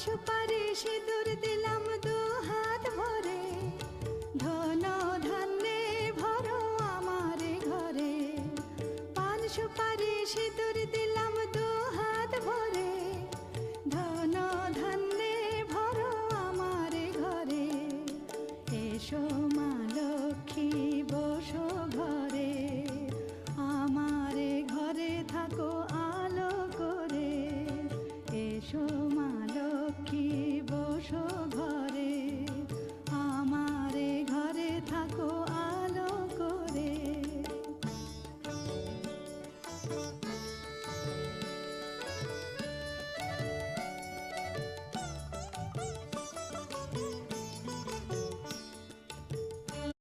সুপারি সিঁদুর দিলাম দু হাত ভরে, ধন ধান্যে ভরো আমার ঘরে। পান সুপারি সিঁদুর দিলাম দু হাত ভরে, ধন ধান্যে ভরো আমার ঘরে। এসো মা লক্ষ্মী